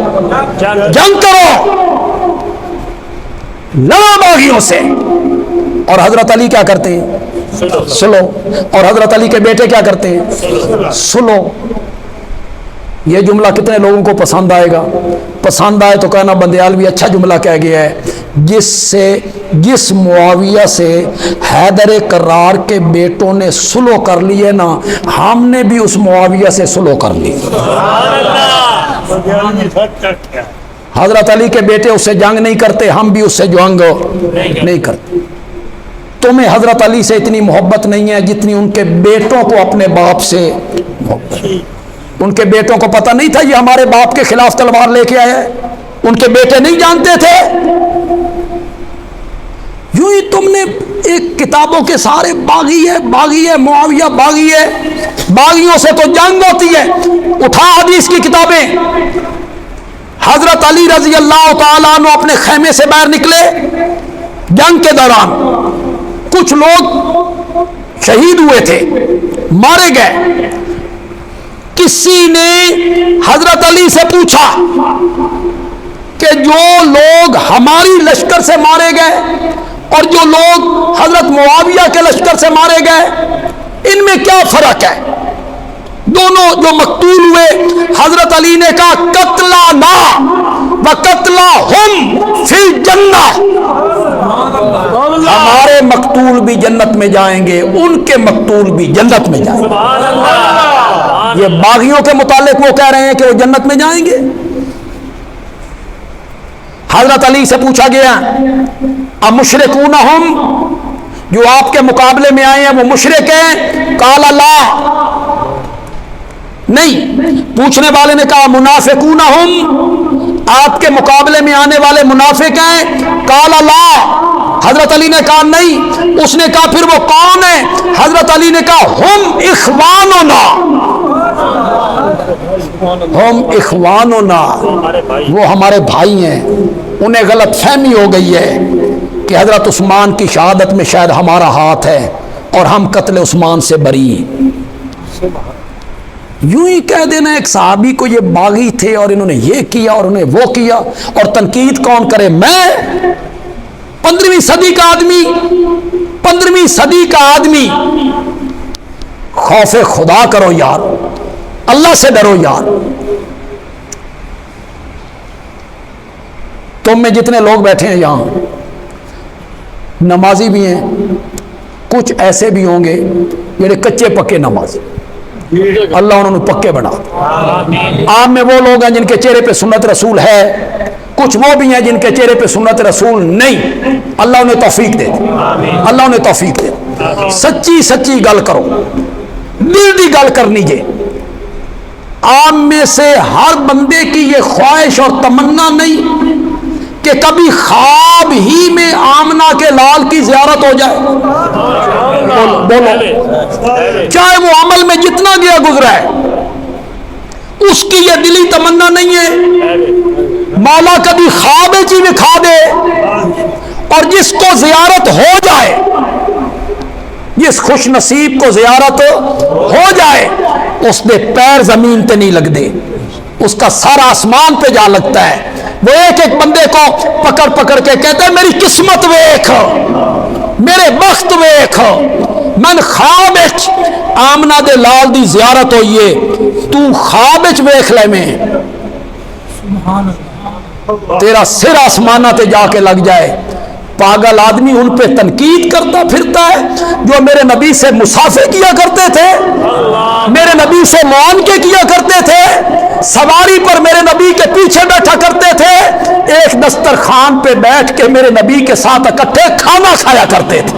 جنگ کرو، لڑو باغیوں سے۔ اور حضرت علی کیا کرتے ہیں؟ صلح۔ اور حضرت علی کے بیٹے کیا کرتے ہیں؟ صلح۔ یہ جملہ کتنے لوگوں کو پسند آئے گا؟ پسند آئے تو کہنا بندیالوی اچھا جملہ کہہ گیا ہے۔ جس معاویہ سے حیدر کرار کے بیٹوں نے صلح کر لی ہے نا، ہم نے بھی اس معاویہ سے صلح کر لی۔ حضرت علی کے بیٹے اس سے جنگ نہیں کرتے، ہم بھی اس سے جنگ نہیں کرتے۔ تمہیں حضرت علی سے اتنی محبت نہیں ہے جتنی ان کے بیٹوں کو اپنے باپ سے محبت۔ ان کے بیٹوں کو پتہ نہیں تھا یہ ہمارے باپ کے خلاف تلوار لے کے آیا ہے؟ ان کے بیٹے نہیں جانتے تھے؟ یوں ہی تم نے ایک کتابوں کے سارے باغی ہے، باغی ہے، معاویہ باغی ہے، باغیوں سے تو جنگ ہوتی ہے۔ اٹھا حدیث کی کتابیں، حضرت علی رضی اللہ تعالیٰ عنہ اپنے خیمے سے باہر نکلے جنگ کے دوران، کچھ لوگ شہید ہوئے تھے، مارے گئے۔ کسی نے حضرت علی سے پوچھا کہ جو لوگ ہماری لشکر سے مارے گئے اور جو لوگ حضرت معاویہ کے لشکر سے مارے گئے ان میں کیا فرق ہے؟ دونوں جو مقتول ہوئے، حضرت علی نے کہا قتلانا و قتلاہم فی الجنہ، ہمارے مقتول بھی جنت میں جائیں گے، ان کے مقتول بھی جنت میں جائیں گے۔ یہ باغیوں کے متعلق وہ کہہ رہے ہیں کہ وہ جنت میں جائیں گے۔ حضرت علی سے پوچھا گیا امشرکون ہم، جو آپ کے مقابلے میں آئے ہیں وہ مشرک ہیں؟ قال لا، نہیں۔ پوچھنے والے نے کہا منافقون ہم، آپ کے مقابلے میں آنے والے منافق ہیں؟ قال لا، حضرت علی نے کہا نہیں۔ اس نے کہا پھر وہ کون ہے؟ حضرت علی نے کہا ہم اخواننا، ہم اخواننا، وہ ہمارے بھائی ہیں۔ انہیں غلط فہمی ہو گئی ہے کہ حضرت عثمان کی شہادت میں شاید ہمارا ہاتھ ہے اور ہم قتل عثمان سے بری۔ یوں ہی کہہ دینا ایک صحابی کو یہ باغی تھے اور انہوں نے یہ کیا اور انہیں وہ کیا، اور تنقید کون کرے؟ میں 15ویں صدی کا آدمی، 15ویں صدی کا آدمی۔ خوف خدا کرو یار، اللہ سے ڈرو یار۔ تم میں جتنے لوگ بیٹھے ہیں یہاں نمازی بھی ہیں، کچھ ایسے بھی ہوں گے جڑے کچے پکے نمازی، اللہ انہوں نے پکے بنا۔ عام میں وہ لوگ ہیں جن کے چہرے پہ سنت رسول ہے، کچھ وہ بھی ہیں جن کے چہرے پہ سنت رسول نہیں۔ اللہ انہیں توفیق دے، اللہ انہیں توفیق دے۔ سچی سچی گل کرو، دل دی گل کرنی جے۔ عام میں سے ہر بندے کی یہ خواہش اور تمنا نہیں کہ کبھی خواب ہی میں آمنہ کے لال کی زیارت ہو جائے۔ بولو، چاہے وہ عمل میں جتنا گیا گزرا ہے، اس کی یہ دلی تمنا نہیں ہے مولا کبھی خواب چی دکھا دے، اور جس کو زیارت ہو جائے، جس خوش نصیب کو زیارت ہو جائے، اس دے پیر زمین پہ نہیں لگ دے، اس کا سر آسمان پہ جا لگتا ہے۔ وہ ایک ایک بندے کو پکڑ پکڑ کے کہتا ہے میری قسمت ویکھ، میرے بخت ویکھ، من خواب وچ آمنہ دے لال دی زیارت ہوئیے، تو خواب وچ ویکھ لے، میں تیرا سر آسمانہ تے جا کے لگ جائے۔ پاگل آدمی ان پہ تنقید کرتا پھرتا ہے جو میرے نبی سے مسافے کیا کرتے تھے، میرے نبی سے معانقے کیا کرتے تھے، سواری پر میرے نبی کے پیچھے بیٹھا کرتے تھے، ایک دسترخوان پہ بیٹھ کے میرے نبی کے ساتھ اکٹھے کھانا کھایا کرتے تھے۔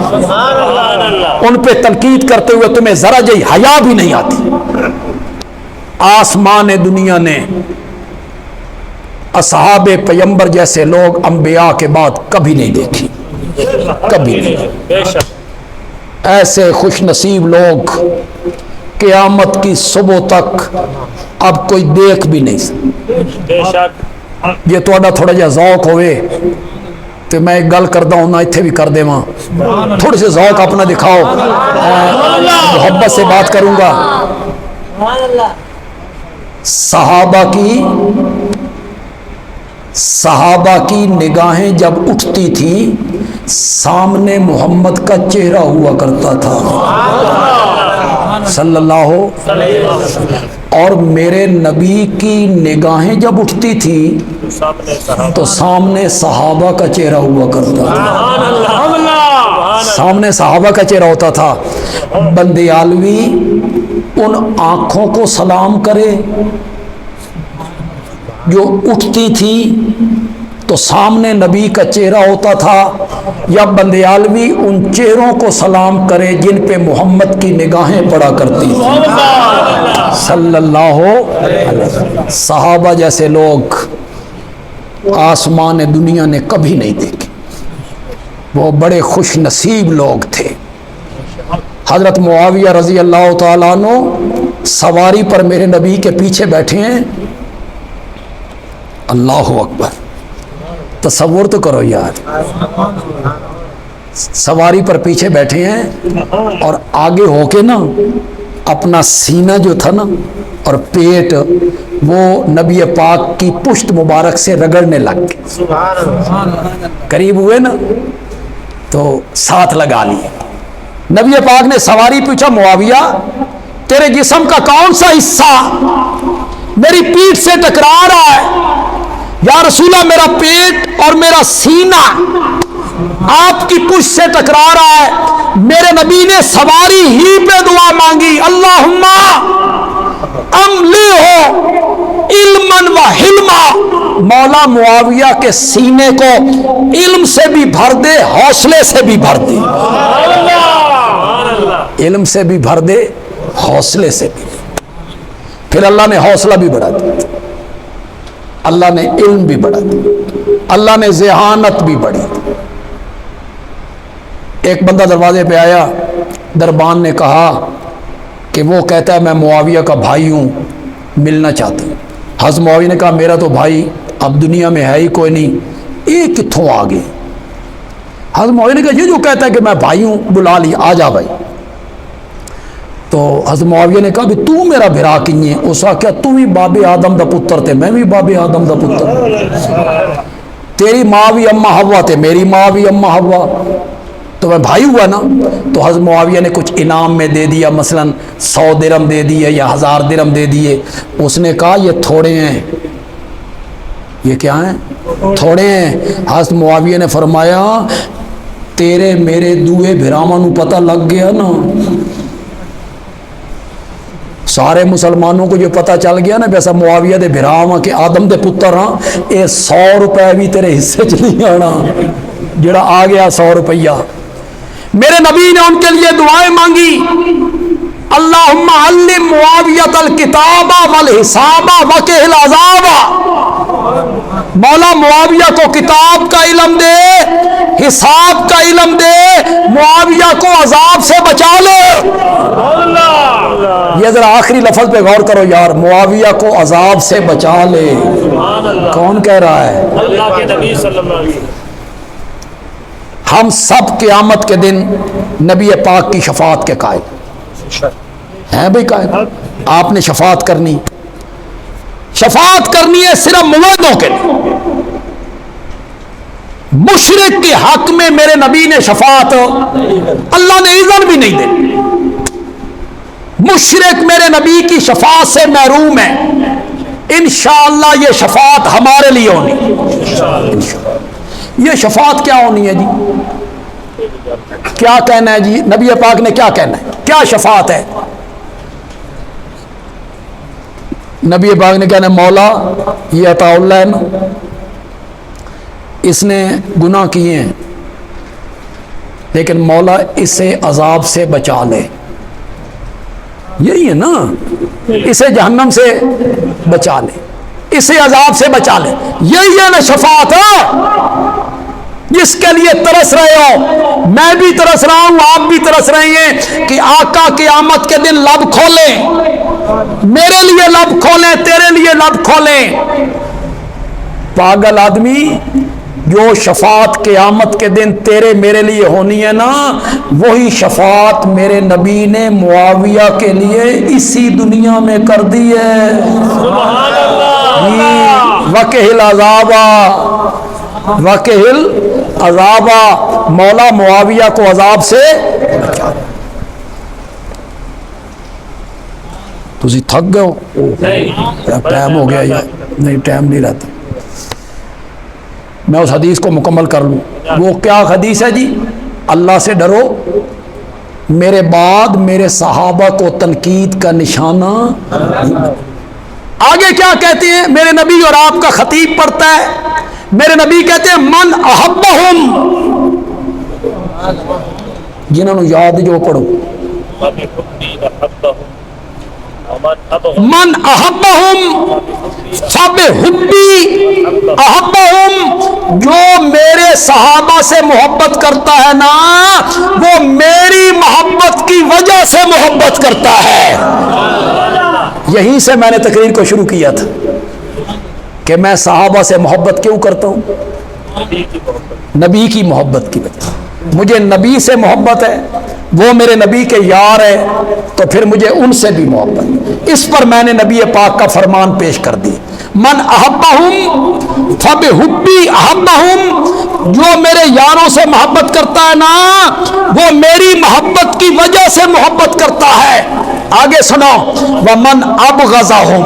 ان پہ تنقید کرتے ہوئے تمہیں ذرا جی حیا بھی نہیں آتی۔ آسمان دنیا نے اصحاب پیمبر جیسے لوگ انبیاء کے بعد کبھی نہیں دیکھی، کبھی نہیں۔ ایسے خوش نصیب لوگ قیامت کی صبح تک اب کوئی دیکھ بھی نہیں سکتا۔ بے شک یہ تھوڑا جہا ذوق ہوئے تو میں ایک گل کرتا ہوں نا اتنے بھی کر دے ماں تھوڑے سے ذوق اپنا دکھاؤ، محبت سے بات کروں گا۔ صحابہ کی نگاہیں جب اٹھتی تھی سامنے محمد کا چہرہ ہوا کرتا تھا صلی اللہ، اور میرے نبی کی نگاہیں جب اٹھتی تھی تو سامنے صحابہ کا چہرہ ہوا کرتا تھا، سامنے صحابہ کا چہرہ ہوتا تھا۔ بندیالوی ان آنکھوں کو سلام کرے جو اٹھتی تھی تو سامنے نبی کا چہرہ ہوتا تھا، یا بندیالوی ان چہروں کو سلام کرے جن پہ محمد کی نگاہیں پڑا کرتی تھی صلی اللہ علیہ وسلم۔ صحابہ جیسے لوگ آسمان دنیا نے کبھی نہیں دیکھے، وہ بڑے خوش نصیب لوگ تھے۔ حضرت معاویہ رضی اللہ تعالیٰ عنہ سواری پر میرے نبی کے پیچھے بیٹھے ہیں، اللہ اکبر، تصور تو کرو یار، سواری پر پیچھے بیٹھے ہیں اور آگے ہو کے نا اپنا سینہ جو تھا نا اور پیٹ وہ نبی پاک کی پشت مبارک سے رگڑنے لگ گئے، قریب ہوئے نا تو ساتھ لگا لیے۔ نبی پاک نے سواری پوچھا معاویہ تیرے جسم کا کون سا حصہ میری پیٹھ سے ٹکرا رہا ہے؟ یا رسول اللہ میرا پیٹ اور میرا سینہ آپ کی پشت سے ٹکرا رہا ہے۔ میرے نبی نے سواری ہی پہ دعا مانگی، اللہم املی ہو علما و حلما، مولا معاویہ کے سینے کو علم سے بھی بھر دے، حوصلے سے بھی بھر دے، علم سے بھی بھر دے، حوصلے سے بھی۔ پھر اللہ نے حوصلہ بھی بڑھا دیا، اللہ نے علم بھی بڑھا دیا، اللہ نے ذہانت بھی بڑھی۔ ایک بندہ دروازے پہ آیا، دربان نے کہا کہ وہ کہتا ہے میں معاویہ کا بھائی ہوں، ملنا چاہتا ہوں۔ حضرت معاویہ نے کہا میرا تو بھائی اب دنیا میں ہے ہی کوئی نہیں، یہ کتھوں آ گئے؟ حضرت معاویہ نے کہا یہ جو کہتا ہے کہ میں بھائی ہوں بلا لی، آ جا بھائی۔ تو حضرت معاویہ نے کہا بھی تو میرا بھرا کیے؟ اس کا کیا تم ہی باب آدم دا پتر تے میں بھی باب آدم دا پتر، تیری ماں بھی اما حوا تے میری ماں بھی اما حوا، تو میں بھائی ہوا نا۔ تو حضرت معاویہ نے کچھ انعام میں دے دیا، مثلا 100 درہم دے دیے یا 1000 درہم دے دیے۔ اس نے کہا یہ تھوڑے ہیں، یہ کیا ہیں؟ تھوڑے ہیں۔ حضرت معاویہ نے فرمایا تیرے میرے دوے بھراواں نو پتہ لگ گیا نا، سارے مسلمانوں کو جو پتہ چل گیا نا ویسا معاویہ دے بھراواں کہ آدم دے پتر ہاں، اے 100 روپے بھی تیرے حصے چ نہیں آنا، جڑا آ گیا 100 روپیہ۔ میرے نبی نے ان کے لیے دعائیں مانگی، اللہم علم معاویۃ الکتاب والحساب وقہ العذاب، مولا معاویہ کو کتاب کا علم دے، حساب کا علم دے، معاویہ کو عذاب سے بچا لے۔ یہ ذرا آخری لفظ پہ غور کرو یار، معاویہ کو عذاب سے بچا لے، کون کہہ رہا ہے؟ اللہ کے نبی صلی اللہ علیہ وسلم۔ ہم سب قیامت کے دن نبی پاک کی شفاعت کے قائل ہیں بھائی، قائل۔ آپ نے شفاعت کرنی، شفاعت کرنی ہے صرف موحدوں کے لیے۔ مشرک کے حق میں میرے نبی نے شفاعت اللہ نے اذن بھی نہیں دی، مشرک میرے نبی کی شفاعت سے محروم ہے۔ انشاءاللہ یہ شفاعت ہمارے لیے ہونی، یہ شفاعت کیا ہونی ہے جی؟ کیا کہنا ہے جی؟ نبی پاک نے کیا کہنا ہے؟ کیا شفاعت ہے؟ نبی پاک نے کہنا ہے مولا یہ عطا اللہ ہے نا، اس نے گناہ کیے ہیں لیکن مولا اسے عذاب سے بچا لے، یہی ہے نا، اسے جہنم سے بچا لے، اسے عذاب سے بچا لے، یہی ہے نا شفاعت۔ جس کے لیے ترس رہے ہو، میں بھی ترس رہا ہوں، آپ بھی ترس رہے ہیں کہ آقا قیامت کے دن لب کھولیں، میرے لیے لب کھولیں، تیرے لیے لب کھولیں۔ پاگل آدمی، جو شفاعت قیامت کے دن تیرے میرے لیے ہونی ہے نا، وہی شفاعت میرے نبی نے معاویہ کے لیے اسی دنیا میں کر دی ہے۔ سبحان اللہ۔ وَقِهِ الْعَذَابَ وَقِهِ الْعَذَابَ، مولا معاویہ کو عذاب سے بچا۔ تسی تھک گئے ہو؟ ٹائم ہو گیا یا نہیں؟ ٹائم نہیں رہتا، میں اس حدیث کو مکمل کر لوں۔ وہ کیا حدیث ہے جی؟ اللہ سے ڈرو، میرے بعد میرے صحابہ کو تنقید کا نشانہ۔ آگے کیا کہتے ہیں میرے نبی، اور آپ کا خطیب پڑھتا ہے، میرے نبی کہتے ہیں من احبہم، جنہوں نے یاد جو پڑھو، من احبہم فبحبی احبہم، جو میرے صحابہ سے محبت کرتا ہے نا، وہ میری محبت کی وجہ سے محبت کرتا ہے۔ یہیں سے میں نے تقریر کو شروع کیا تھا کہ میں صحابہ سے محبت کیوں کرتا ہوں؟ نبی کی محبت کی وجہ سے۔ مجھے نبی سے محبت ہے، وہ میرے نبی کے یار ہے، تو پھر مجھے ان سے بھی محبت۔ اس پر میں نے نبی پاک کا فرمان پیش کر دی، من احبہم فبحبی احبہم، جو میرے یاروں سے محبت کرتا ہے نا، وہ میری محبت کی وجہ سے محبت کرتا ہے۔ آگے سنو، ومن ابغضہم،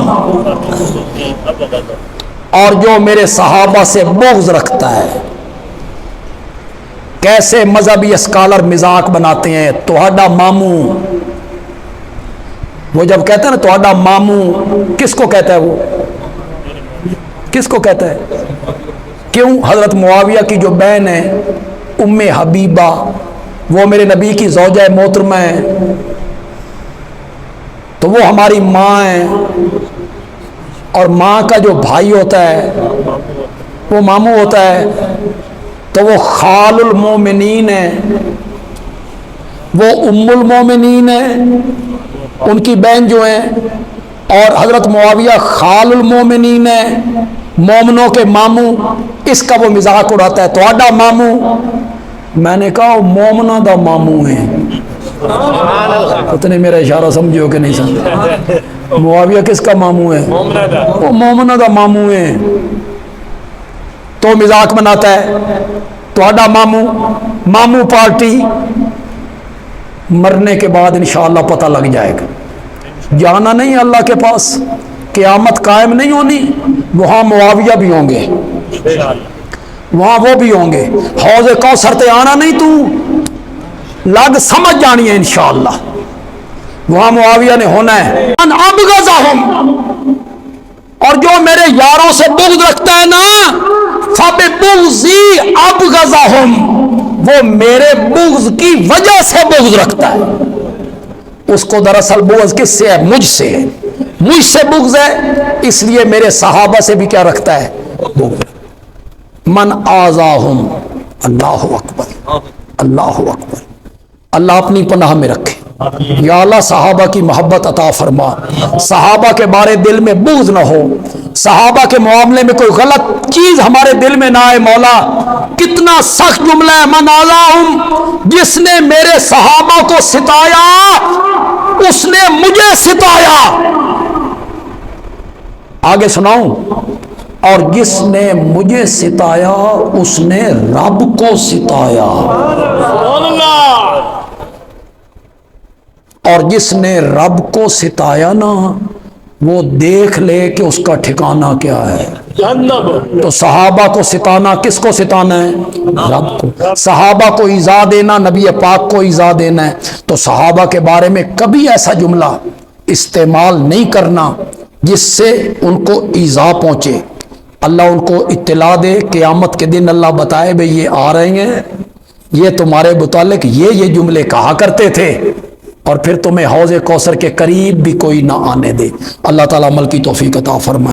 اور جو میرے صحابہ سے بغض رکھتا ہے۔ کیسے مذہبی اسکالر مذاق بناتے ہیں، تہاڈا ماموں، وہ جب کہتا ہے نا تہاڈا ماموں، کس کو کہتا ہے؟ وہ کس کو کہتا ہے؟ کیوں؟ حضرت معاویہ کی جو بہن ہے ام حبیبہ، وہ میرے نبی کی زوجہ محترمہ ہے، تو وہ ہماری ماں ہے، اور ماں کا جو بھائی ہوتا ہے وہ ماموں ہوتا ہے، تو وہ خال المومنین ہے، وہ ام المومنین ہے، ان کی بہن جو ہیں، اور حضرت معاویہ خال المومنین ہے، مومنوں کے ماموں۔ اس کا وہ مذاق اڑاتا ہے، تہاڈا ماموں۔ میں نے کہا مومنہ دا ماموں ہے۔ اتنے میرا اشارہ سمجھو کہ نہیں سمجھو؟ معاویہ کس کا ماموں ہے؟ وہ مومنہ دا ماموں ہے، تو مذاق بناتا ہے تہاڈا ماموں۔ ماموں پارٹی مرنے کے بعد انشاءاللہ پتہ لگ جائے گا، جانا نہیں اللہ کے پاس، قیامت قائم نہیں ہونی، وہاں معاویہ بھی ہوں گے، وہاں وہ بھی ہوں گے، حوض کوثر تے آنا نہیں، تو لگ سمجھ جانی ہے انشاءاللہ، وہاں معاویہ نے ہونا ہے۔ ان ابغضہم، اور جو میرے یاروں سے بغض رکھتا ہے نا، فبغضی ابغضہم، وہ میرے بغض کی وجہ سے بغض رکھتا ہے۔ اس کو دراصل بغض کس سے ہے؟ مجھ سے ہے، مجھ سے بغض ہے، اس لیے میرے صحابہ سے بھی کیا رکھتا ہے؟ بغض۔ من آذاہم، اللہ اکبر، اللہ اکبر، اللہ اپنی پناہ میں رکھے۔ یا اللہ صحابہ کی محبت عطا فرما، صحابہ کے بارے دل میں بغض نہ ہو، صحابہ کے معاملے میں کوئی غلط چیز ہمارے دل میں نہ آئے۔ مولا کتنا سخت جملہ ہے، من آذاہم، جس نے میرے صحابہ کو ستایا اس نے مجھے ستایا۔ آگے سناؤں، اور جس نے مجھے ستایا اس نے رب کو ستایا، اور جس نے رب کو ستایا نا، وہ دیکھ لے کہ اس کا ٹھکانہ کیا ہے۔ تو صحابہ کو ستانا، کس کو ستانا ہے؟ رب کو۔ صحابہ کو ایذا دینا، نبی پاک کو ایذا دینا ہے، تو صحابہ کے بارے میں کبھی ایسا جملہ استعمال نہیں کرنا جس سے ان کو ایذا پہنچے۔ اللہ ان کو اطلاع دے، قیامت کے دن اللہ بتائے بھئی یہ آ رہے ہیں، یہ تمہارے متعلق یہ جملے کہا کرتے تھے، اور پھر تمہیں حوض کوثر کے قریب بھی کوئی نہ آنے دے۔ اللہ تعالیٰ عمل کی توفیق عطا فرمائے۔